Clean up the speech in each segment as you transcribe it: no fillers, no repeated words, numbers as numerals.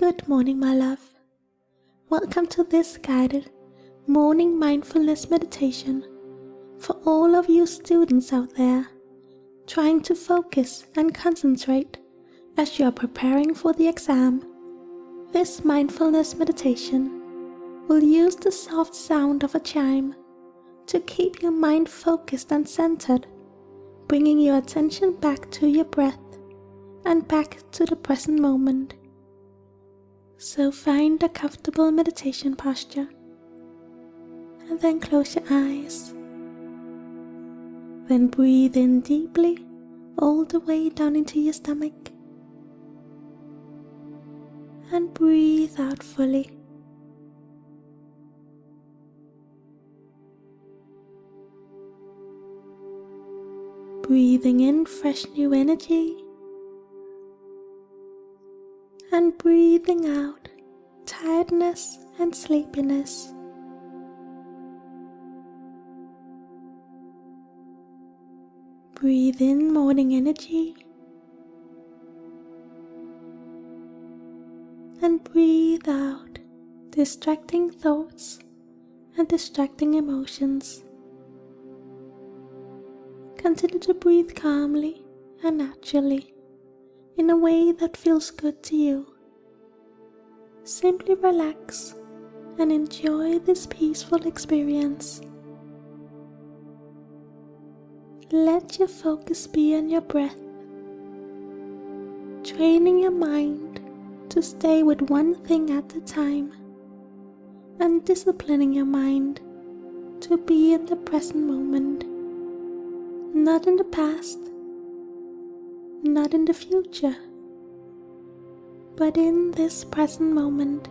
Good morning, my love. Welcome to this guided morning mindfulness meditation for all of you students out there trying to focus and concentrate as you are preparing for the exam. This mindfulness meditation will use the soft sound of a chime to keep your mind focused and centered, bringing your attention back to your breath and back to the present moment. So find a comfortable meditation posture and then close your eyes. Then breathe in deeply all the way down into your stomach and breathe out fully. Breathing in fresh new energy and breathing out tiredness and sleepiness. Breathe in morning energy and breathe out distracting thoughts and distracting emotions. Continue to breathe calmly and naturally in a way that feels good to you. Simply relax and enjoy this peaceful experience. Let your focus be on your breath, training your mind to stay with one thing at a time and disciplining your mind to be in the present moment, not in the past, not in the future, but in this present moment.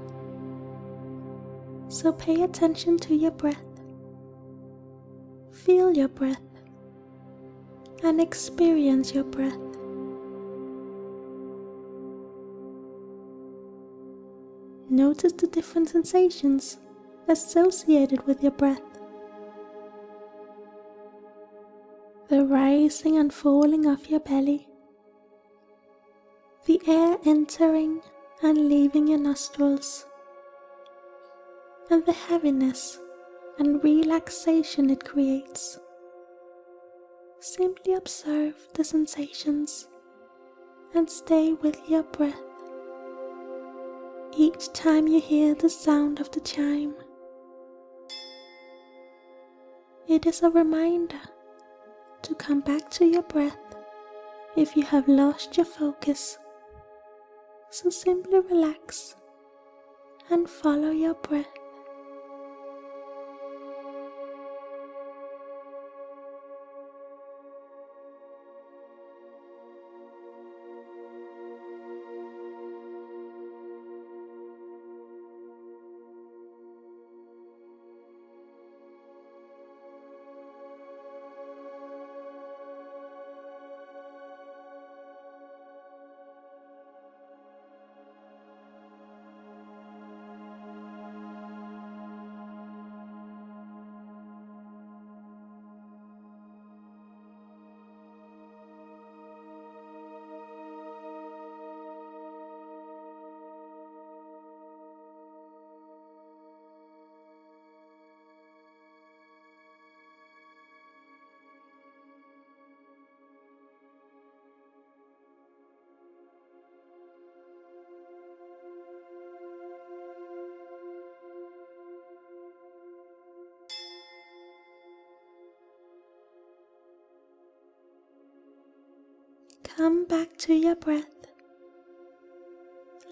So pay attention to your breath. Feel your breath and experience your breath. Notice the different sensations associated with your breath. The rising and falling of your belly, the air entering and leaving your nostrils, and the heaviness and relaxation it creates. Simply observe the sensations and stay with your breath. Each time you hear the sound of the chime, it is a reminder to come back to your breath if you have lost your focus. So simply relax and follow your breath. Come back to your breath.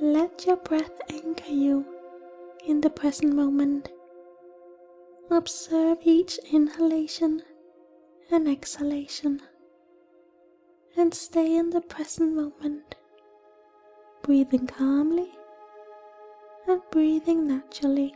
Let your breath anchor you in the present moment. Observe each inhalation and exhalation and stay in the present moment, breathing calmly and breathing naturally.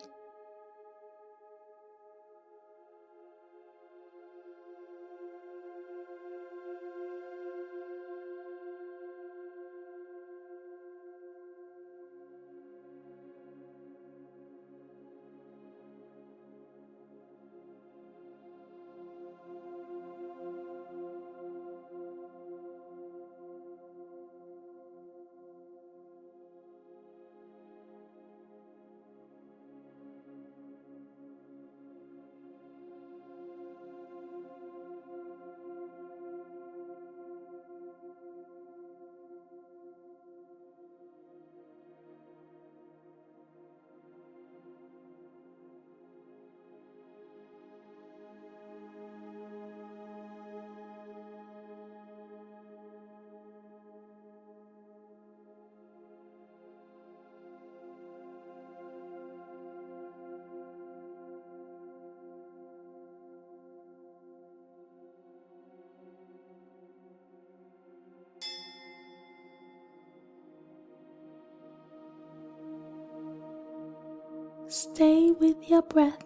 Stay with your breath,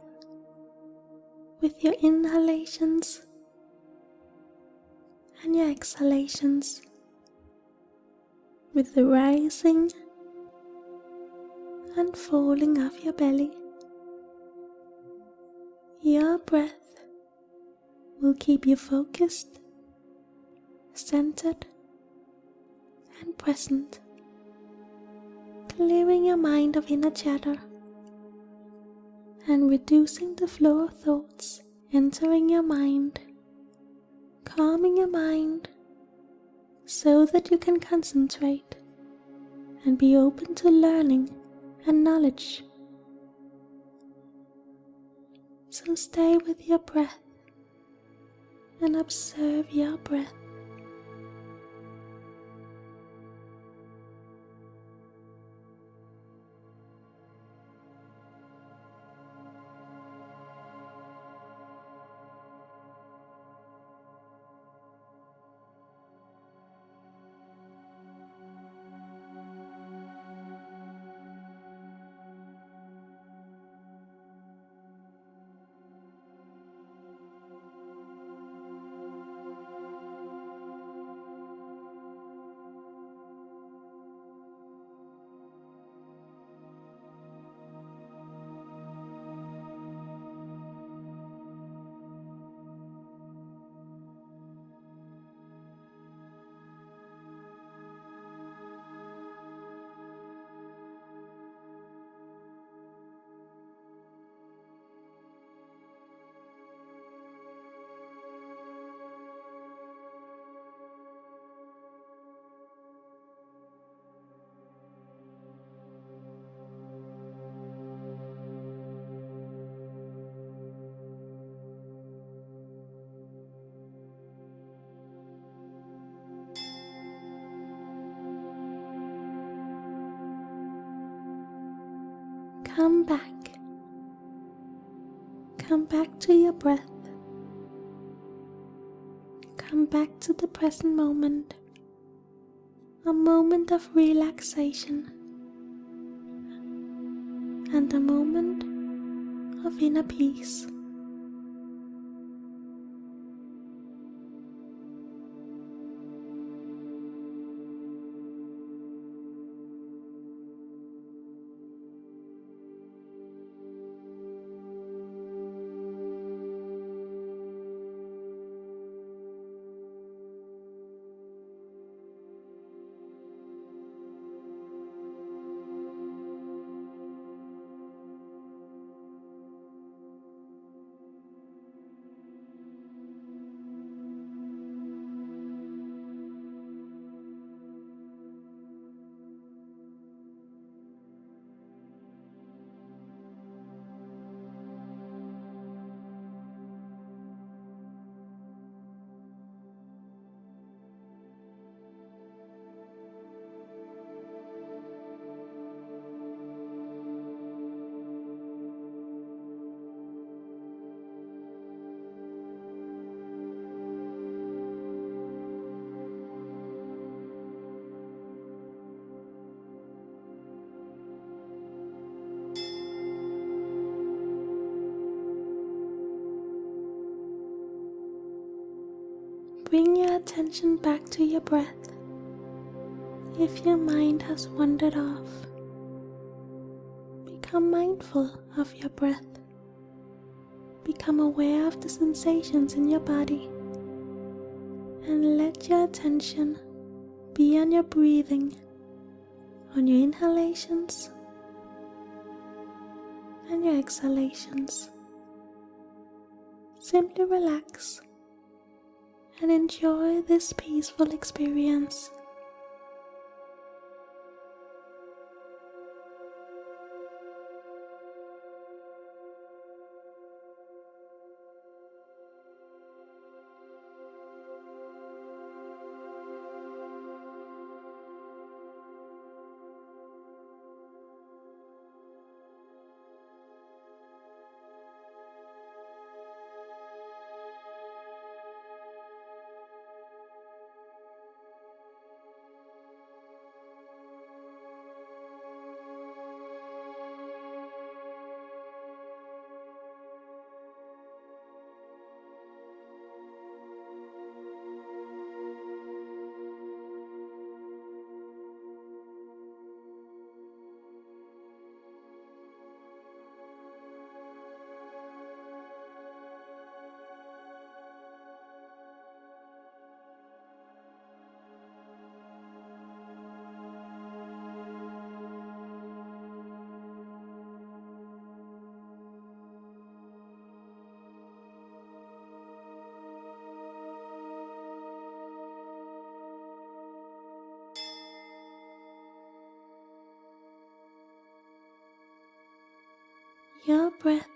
with your inhalations and your exhalations, with the rising and falling of your belly. Your breath will keep you focused, centered, and present, clearing your mind of inner chatter and reducing the flow of thoughts entering your mind, calming your mind so that you can concentrate and be open to learning and knowledge. So stay with your breath and observe your breath. Come back. Come back to your breath. Come back to the present moment, a moment of relaxation and a moment of inner peace. Bring your attention back to your breath. If your mind has wandered off, become mindful of your breath. Become aware of the sensations in your body and let your attention be on your breathing, on your inhalations and your exhalations. Simply relax and enjoy this peaceful experience. Your breath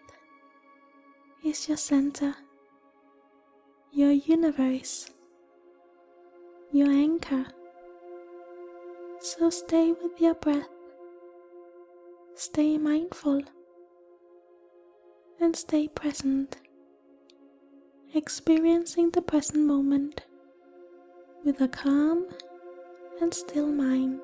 is your center, your universe, your anchor. So stay with your breath, stay mindful, and stay present, experiencing the present moment with a calm and still mind.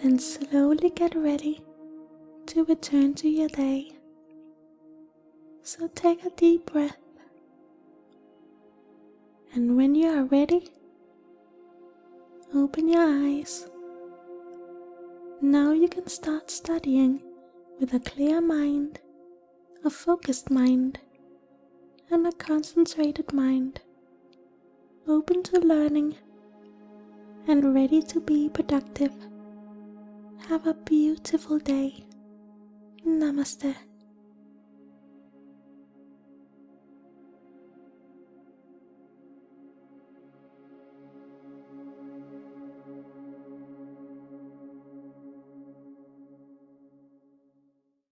Then slowly get ready to return to your day. So take a deep breath, and when you are ready, open your eyes. Now you can start studying with a clear mind, a focused mind, and a concentrated mind, open to learning and ready to be productive. Have a beautiful day. Namaste.